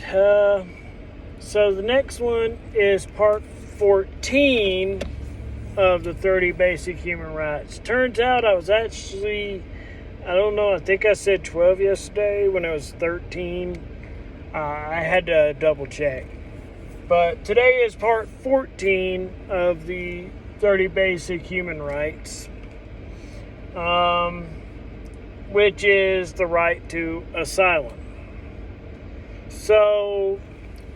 right. So the next one is part 14 of the 30 basic human rights. Turns out I was actually, I don't know, I think I said 12 yesterday when it was 13. I had to double check. But today is part 14 of the 30 basic human rights, which is the right to asylum. So,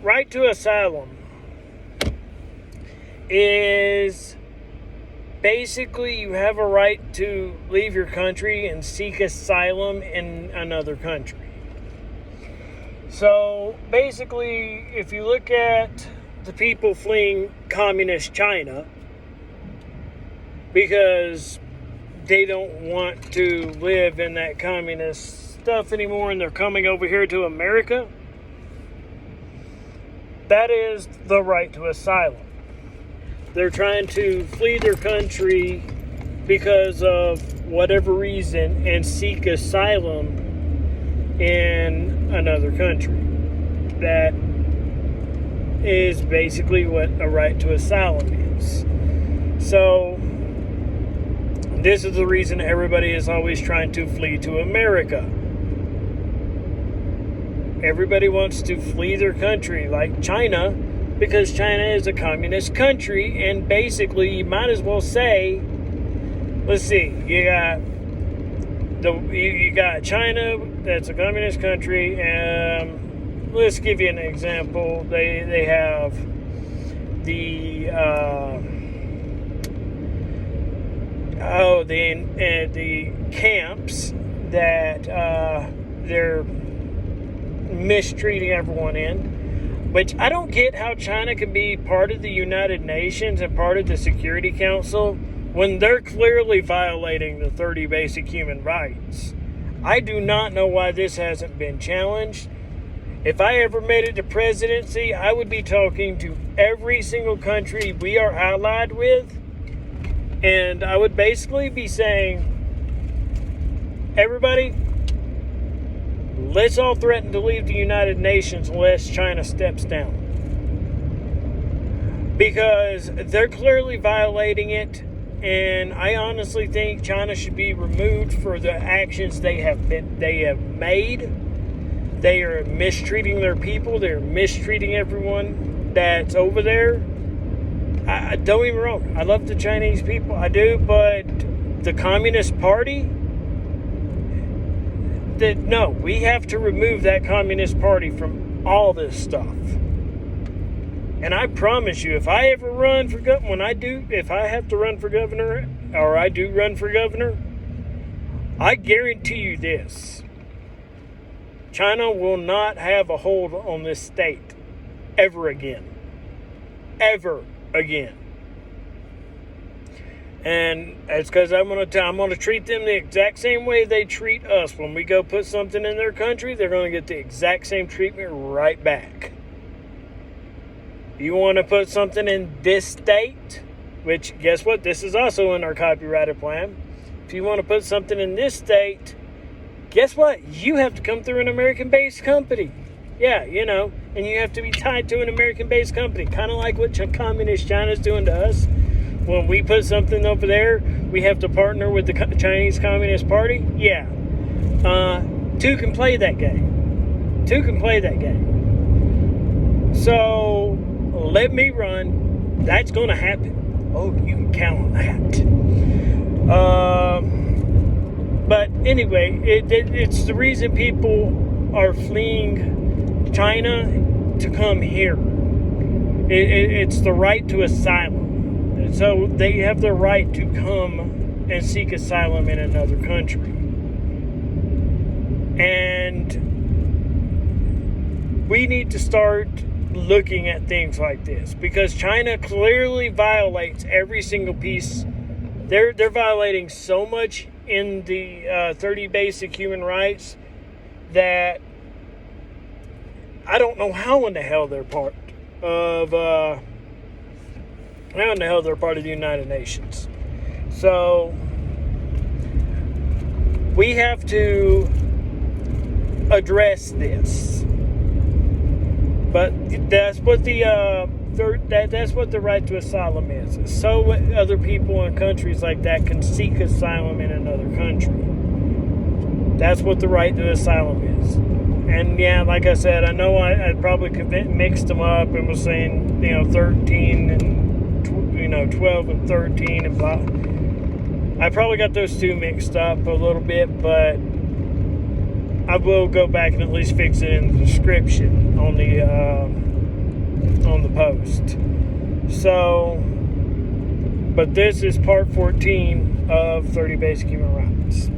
right to asylum is basically you have a right to leave your country and seek asylum in another country. So basically, if you look at the people fleeing communist China because they don't want to live in that communist stuff anymore and they're coming over here to America, that is the right to asylum. They're trying to flee their country because of whatever reason and seek asylum in another country. That is basically what a right to asylum is. So, this is the reason everybody is always trying to flee to America. Everybody wants to flee their country, like China, because China is a communist country, and basically you might as well say, let's see, you got China, that's a communist country. Let's give you an example. They have the camps that they're mistreating everyone in, which I don't get how China can be part of the United Nations and part of the Security Council when they're clearly violating the 30 basic human rights. I do not know why this hasn't been challenged. If I ever made it to presidency, I would be talking to every single country we are allied with, and I would basically be saying, everybody, let's all threaten to leave the United Nations unless China steps down. Because they're clearly violating it. And I honestly think China should be removed for the actions they have made. They are mistreating their people. They're mistreating everyone that's over there. I don't get me wrong. I love the Chinese people. I do. But the Communist Party, no, we have to remove that Communist Party from all this stuff. And I promise you, if I ever run for governor, if I have to run for governor, or I do run for governor, I guarantee you this. China will not have a hold on this state ever again. Ever again. And it's because I'm going to treat them the exact same way they treat us. When we go put something in their country, they're going to get the exact same treatment right back. You want to put something in this state, which, guess what? This is also in our copyrighted plan. If you want to put something in this state, guess what? You have to come through an American-based company. Yeah, and you have to be tied to an American-based company, kind of like what Communist China is doing to us. When we put something over there, we have to partner with the Chinese Communist Party. Yeah. Two can play that game. So, let me run. That's going to happen. Oh, you can count on that. But anyway, it's the reason people are fleeing China to come here. It's the right to asylum. And so they have the right to come and seek asylum in another country. And we need to start looking at things like this, because China clearly violates every single piece. They're violating so much in the 30 basic human rights that I don't know how in the hell they're part of the United Nations. So we have to address this. But that's what that's what the right to asylum is. So other people in countries like that can seek asylum in another country. That's what the right to asylum is. And yeah, like I said, I know I probably mixed them up and was saying 13 and 12 and 13 and blah. I probably got those two mixed up a little bit, but I will go back and at least fix it in the description on the post. So, but this is part 14 of 30 Basic Human Rights.